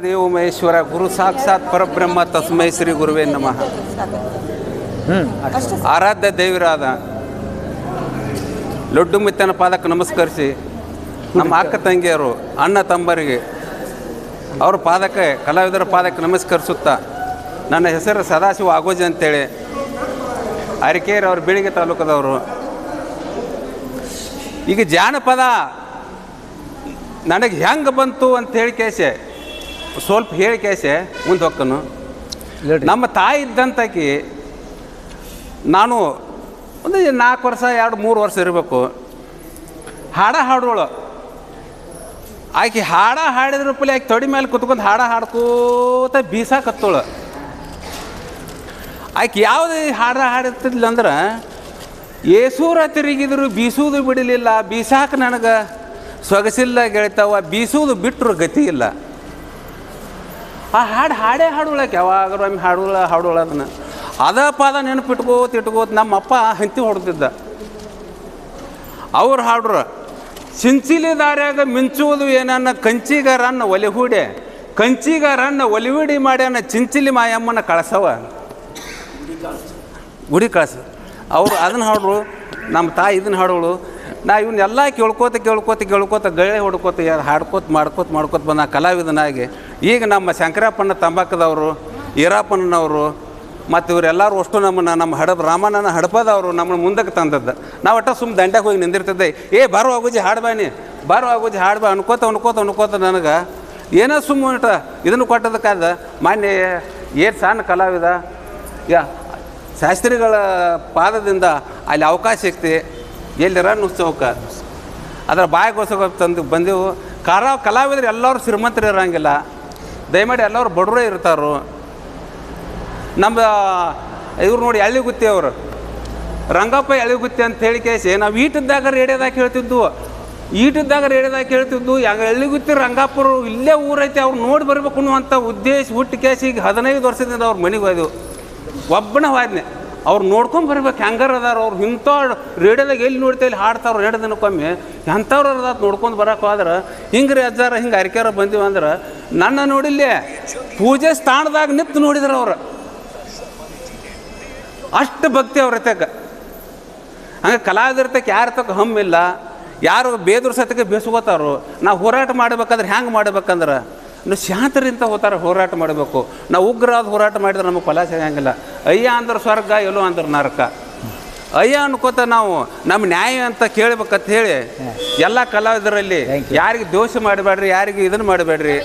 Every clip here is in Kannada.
ದೇವ ಮಹೇಶ್ವರ ಗುರು ಸಾಕ್ಷಾತ್ ಪರಬ್ರಹ್ಮ ತಸ್ಮೈ ಶ್ರೀ ಗುರುವೇ ನಮಃ. ಆರಾಧ್ಯ ದೇವರಾದ ಲಡ್ಡು ಮುತ್ತನ ಪಾದಕ್ಕೆ ನಮಸ್ಕರಿಸಿ ನಮ್ಮ ಅಕ್ಕ ತಂಗಿಯರು ಅಣ್ಣ ತಮ್ಮರಿಗೆ ಅವ್ರ ಪಾದಕ್ಕೆ ಕಲಾವಿದರ ಪಾದಕ್ಕೆ ನಮಸ್ಕರಿಸುತ್ತಾ ನನ್ನ ಹೆಸರು ಸದಾಶಿವ ಆಗೋಜಿ ಅಂತೇಳಿ ಅರಿಕೇರಿ ಅವ್ರ ಬೀಳಿಗೆ ತಾಲೂಕದವರು. ಈಗ ಜಾನಪದ ನನಗೆ ಹೆಂಗೆ ಬಂತು ಅಂತ ಹೇಳಿ ಕೇಸೆ ಸ್ವಲ್ಪ ಹೇಳಿ ಕೇಸೆ ಮುಂದೆ ಹೋಗ್ಕನು. ನಮ್ಮ ತಾಯಿ ಇದ್ದಂತಾಕಿ ನಾನು ಒಂದು 4 ವರ್ಷ 2-3 ವರ್ಷ ಇರಬೇಕು. ಹಾಡೋಳು ಆಕೆ ಹಾಡಿದ್ರ ಪಲಿ ಆಕೆ ತೊಡಿ ಮೇಲೆ ಕುತ್ಕೊಂಡು ಹಾಡ್ಕೋತ ಬೀಸಾಕತ್ತೋಳು. ಆಕೆ ಯಾವುದು ಹಾಡಿರ್ತಿದ್ಲ ಅಂದ್ರೆ ಏಸೂರ ತಿರುಗಿದ್ರು ಬೀಸೋದು ಬಿಡಲಿಲ್ಲ, ಬೀಸಾಕ ನನಗೆ ಸೊಗಸಿಲ್ಲ ಗೆಳ್ತಾವ, ಬೀಸೋದು ಬಿಟ್ಟರು ಗತಿ ಇಲ್ಲ. ಆ ಹಾಡೇ ಹಾಡೋಳಕ್ಕೆ ಯಾವಾಗಲೂ ಒಮ್ಮೆ ಹಾಡೋಳ ಅದನ್ನು ಅದ ಪಾದ ನೆನಪಿಟ್ಕೋತ ನಮ್ಮಪ್ಪ ಹಂತಿ ಹೊಡೆದಿದ್ದ. ಅವ್ರು ಹಾಡ್ರು ಚಿಂಚಿಲಿ ದಾರ್ಯಾಗ ಮಿಂಚುವುದು ಏನನ್ನ ಕಂಚಿಗಾರನ್ನ ಒಲೆ ಹೂಡೆ, ಕಂಚಿಗಾರನ್ನ ಒಲೆ ಹೂಡಿ ಮಾಡ್ಯಾನ ಚಿಂಚಿಲಿ ಮಾಯಮ್ಮನ ಕಳಸವ ಗುಡಿ ಕಳಸ. ಅವರು ಅದನ್ನು ಹಾಡ್ರು. ನಮ್ಮ ತಾಯಿ ಇದನ್ನು ಹಾಡೋಳು. ನಾ ಇವನ್ನೆಲ್ಲ ಕೇಳ್ಕೋತ ಗಳೆ ಹೊಡ್ಕೋತ ಮಾಡ್ಕೋತ ಬಂದ ಕಲಾವಿದನಾಗಿ ಈಗ ನಮ್ಮ ಶಂಕರಪ್ಪನ ತಂಬಾಕದವರು, ಈರಪ್ಪನವರು ಮತ್ತು ಇವರೆಲ್ಲರೂ ಅಷ್ಟು ನಮ್ಮ ರಾಮಣ್ಣನ ಹಡಪದವರು ನಮ್ಮನ್ನು ಮುಂದಕ್ಕೆ ತಂದದ್ದು. ನಾವು ಒಟ್ಟು ಸುಮ್ಮ ದಂಡ್ಯಾಗ ಹೋಗಿ ನಿಂದಿರ್ತಿದ್ದೆ. ಬಾರೋ ಆಗೋಜಿ ಹಾಡ್ಬಾನಿ, ಬಾರೋ ಆಗೋಜಿ ಹಾಡ್ಬಾ ಅನ್ಕೋತ ನನಗೆ ಏನೋ ಸುಮ್ಮ ಇದನ್ನು ಕೊಟ್ಟದಕ್ಕಾದ ಮಾನ್ಯ ಸಣ್ಣ ಕಲಾವಿದ ಶಾಸ್ತ್ರಿಗಳ ಪಾದದಿಂದ ಅಲ್ಲಿ ಅವಕಾಶ ಸಿಕ್ತಿ ಎಲ್ಲಿರ ನುಚ್ಚವಕ್ಕೆ ಅದರ ಬಾಯಿಗೋಸ್ಕರ ತಂದು ಬಂದೆವು. ಕಲಾವಿದರು ಎಲ್ಲರೂ ಶ್ರೀಮಂತರು ಇರೋಂಗಿಲ್ಲ, ದಯಮಾಡಿ ಎಲ್ಲರೂ ಬಡವರೇ ಇರ್ತಾರೋ. ನಮ್ಮ ಇವ್ರು ನೋಡಿ ಎಳ್ಳಿಗುತ್ತಿ ಅವರು ರಂಗಪ್ಪ ಎಳ್ಳಿಗುತ್ತಿ ಅಂತ ಹೇಳಿ ಕೇಸಿ ನಾವು ಈಟದ್ದಾಗ ರೇಡಿಯೋದಾಗ ಹೇಳ್ತಿದ್ದು ಎಳ್ಳಿಗುತ್ತಿ ರಂಗಪ್ಪರು ಇಲ್ಲೇ ಊರೈತಿ, ಅವ್ರು ನೋಡಿ ಬರಬೇಕು ಅನ್ನುವಂಥ ಉದ್ದೇಶ ಹುಟ್ಟು ಕೇಸಿ ಈಗ 15 ವರ್ಷದಿಂದ ಅವ್ರ ಮನೆಗೆ ಹೋದೆವು. ಒಬ್ಬನ ಹೋದ್ನೆ ಅವ್ರು ನೋಡ್ಕೊಂಡು ಬರ್ಬೇಕು ಹೆಂಗಾರ ಅದಾರ ಅವ್ರು. ಇಂಥ ರೇಡಿಯೋದಾಗ ಎಲ್ಲಿ ನೋಡ್ತಾ ಇಲ್ಲಿ ಹಾಡ್ತಾವ್ರು 2 ದಿನಕ್ಕೊಮ್ಮೆ ಎಂಥವ್ರು ಅದಾತ ನೋಡ್ಕೊಂಡು ಬರೋಕೆ ಹೋದ್ರೆ ಹಿಂಗೆ ರೀ ಅಜ್ಜಾರ ಹಿಂಗೆ ಅರಿಕೆಯಾರ ಬಂದೀವಿ ಅಂದ್ರೆ ನನ್ನ ನೋಡಿಲ್ಲೇ ಪೂಜೆ ಸ್ಥಾನದಾಗ ನಿಂತು ನೋಡಿದ್ರು ಅವ್ರು. ಅಷ್ಟು ಭಕ್ತಿ ಅವ್ರ ತಕ್ಕ. ಹಂಗೆ ಕಲಾವಿದರ ತಕ್ಕ ಯಾರ ತಕ್ಕ ಹಮ್ಮಿಲ್ಲ, ಯಾರು ಬೇದ್ರ ಸತಕ್ಕೆ ಬೇಸ್ಕೋತಾರೋ. ನಾವು ಹೋರಾಟ ಮಾಡ್ಬೇಕಾದ್ರೆ ಹೆಂಗೆ ಮಾಡ್ಬೇಕಂದ್ರೆ ನಾವು ಶಾಂತರಿಂದ ಹೋರಾಟ ಮಾಡಬೇಕು. ನಾವು ಉಗ್ರವಾದ ಹೋರಾಟ ಮಾಡಿದ್ರೆ ನಮಗೆ ಫಲ ಸಿಗಂಗಿಲ್ಲ. ಅಯ್ಯ ಅಂದ್ರೆ ಸ್ವರ್ಗ, ಎಲ್ಲೋ ಅಂದ್ರೆ ನರಕ. ಅಯ್ಯ ಅನ್ಕೋತ ನಾವು ನಮ್ಮ ನ್ಯಾಯ ಅಂತ ಕೇಳ್ಬೇಕಂತ ಹೇಳಿ ಎಲ್ಲ ಕಲಾವಿದರಲ್ಲಿ ಯಾರಿಗೆ ದೋಷ ಮಾಡಬೇಡ್ರಿ, ಯಾರಿಗೆ ಇದನ್ನು ಮಾಡಬೇಡ್ರಿ.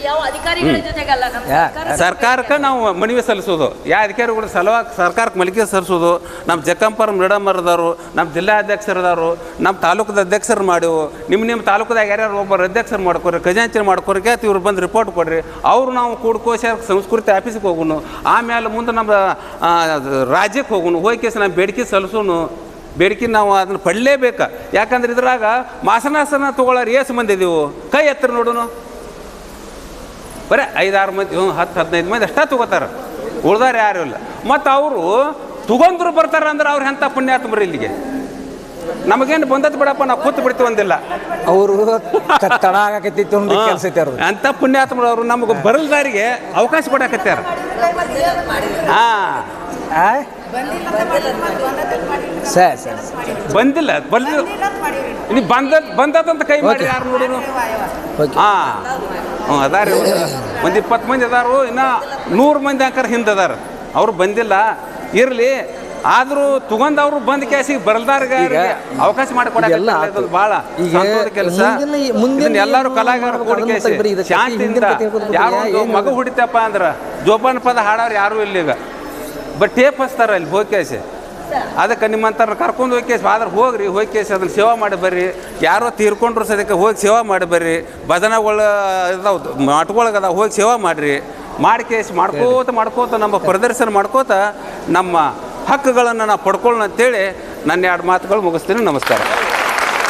ಸರ್ಕಾರಕ್ಕೆ ನಾವು ಮನವಿ ಸಲ್ಲಿಸೋದು, ಅಧಿಕಾರಿಗಳ ಸಲುವಾಗಿ ಸರ್ಕಾರಕ್ಕೆ ಮನವಿ ಸಲ್ಲಿಸೋದು. ನಮ್ಮ ಜಕ್ಕಂಪರ ಮೇಡಮರದವರು, ನಮ್ಮ ಜಿಲ್ಲಾಧ್ಯಕ್ಷರದವರು, ನಮ್ಮ ತಾಲೂಕದ ಅಧ್ಯಕ್ಷರು ಮಾಡಿವು. ನಿಮ್ಮ ತಾಲೂಕದಾಗ ಯಾರ್ಯಾರು ಒಬ್ಬರು ಅಧ್ಯಕ್ಷರು ಮಾಡ್ಕೊರಿ, ಖಜಾಂಚಿ ಮಾಡ್ಕೊರಿಕೆ ಇವ್ರು ಬಂದು ರಿಪೋರ್ಟ್ ಕೊಡ್ರಿ. ಅವರು ನಾವು ಕೂಡ್ಕೋಶ ಸಂಸ್ಕೃತಿ ಆಫೀಸಿಗೆ ಹೋಗೋನು, ಆಮೇಲೆ ಮುಂದೆ ನಮ್ಮ ರಾಜ್ಯಕ್ಕೆ ಹೋಗೋನು, ಹೋಗಿ ಕೇಸ ನಾವು ಬೇಡಿಕೆ ಸಲ್ಲಿಸೋನು. ಬೇಡಿಕೆ ನಾವು ಅದನ್ನು ಪಡಲೇಬೇಕು. ಯಾಕಂದ್ರೆ ಇದ್ರಾಗ ಮಾಸನಾಸನ ತೊಗೊಳ್ಳೋರು ಏಸು ಮಂದಿ ಇದೀವು, ಕೈ ಎತ್ತರ ನೋಡೋನು. ಬರೀ 5-6 ಮಂದಿ 10-15 ಮಂದಿ ಅಷ್ಟೇ ತೊಗೋತಾರೆ, ಉಳ್ದಾರ ಯಾರು ಇಲ್ಲ. ಮತ್ತು ಅವರು ತಗೊಂಡ್ರು ಬರ್ತಾರೆ ಅಂದ್ರೆ ಅವ್ರು ಎಂಥ ಪುಣ್ಯಾತ್ಮರು ಇಲ್ಲಿಗೆ. ನಮಗೇನು ಬಂದದ್ದು ಬಿಡಪ್ಪ, ನಾವು ಕೂತು ಬಿಡ್ತೀವಿ ಒಂದಿಲ್ಲ. ಅವರು ಅಂಥ ಪುಣ್ಯಾತ್ಮರು ಅವರು ನಮಗೆ ಬರಲ್ದಾರಿಗೆ ಅವಕಾಶ ಕೊಡಕತ್ಯಾರ. ಬಂದಿಲ್ಲ ನೀ ಬಂದದಂತ ಕೈ ಮಾಡಿ ಯಾರು ನೋಡಿನು. ಅದಾರ ಒಂದು 20 ಮಂದಿ ಅದಾರು, ಇನ್ನು 100 ಮಂದಿ ಅಂಕರ್ ಹಿಂದದಾರ, ಅವ್ರು ಬಂದಿಲ್ಲ. ಇರಲಿ, ಆದರೂ ತಗೊಂಡವ್ರು ಬಂದ ಕ್ಯಾಸಿಗೆ ಬರಲ್ದಾರ್ಗೆ ಅವಕಾಶ ಮಾಡಿಕೊಡೋದು ಭಾಳ ಕೆಲಸ. ಎಲ್ಲರೂ ಕಲಾವಿದರು ಕೂಡಿ ಕೇಸಿ ಶಾಂತಿಯಿಂದ ಯಾರು ಮಗ ಹುಡಿತಪ್ಪ ಅಂದ್ರೆ ಜೋಪಾನ ಪದ ಹಾಡೋರು ಯಾರೂ ಇಲ್ಲೀಗ, ಬಟ್ ಟೇಪ್ ಹಚ್ತಾರೆ ಅಲ್ಲಿ ಹೋಗಿ ಕೇಸಿ. ಅದಕ್ಕೆ ನಿಮ್ಮಂತ ಕರ್ಕೊಂಡು ಹೋಗಿ ಕೇಸಿ ಆದ್ರೆ ಹೋಗ್ರಿ, ಹೋಗಿ ಕೇಸಿ ಅದನ್ನು ಸೇವಾ ಮಾಡಿ ಬರ್ರಿ. ಯಾರೋ ತೀರ್ಕೊಂಡ್ರು ಸದ್ಯಕ್ಕೆ ಹೋಗಿ ಸೇವಾ ಮಾಡಿ ಬರ್ರಿ. ಭಜನೆಗಳು ಇದಾವ್, ಮಠಗಳಗದ ಹೋಗಿ ಸೇವಾ ಮಾಡಿರಿ. ಮಾಡಿ ಕೇಸಿ ಮಾಡ್ಕೋತ ನಮ್ಮ ಪ್ರದರ್ಶನ ಮಾಡ್ಕೋತ ನಮ್ಮ ಹಕ್ಕುಗಳನ್ನು ನಾವು ಪಡ್ಕೊಳ್ಳೋಣ ಅಂತೇಳಿ ನನ್ನ 2 ಮಾತುಗಳು ಮುಗಿಸ್ತೀನಿ. ನಮಸ್ಕಾರ.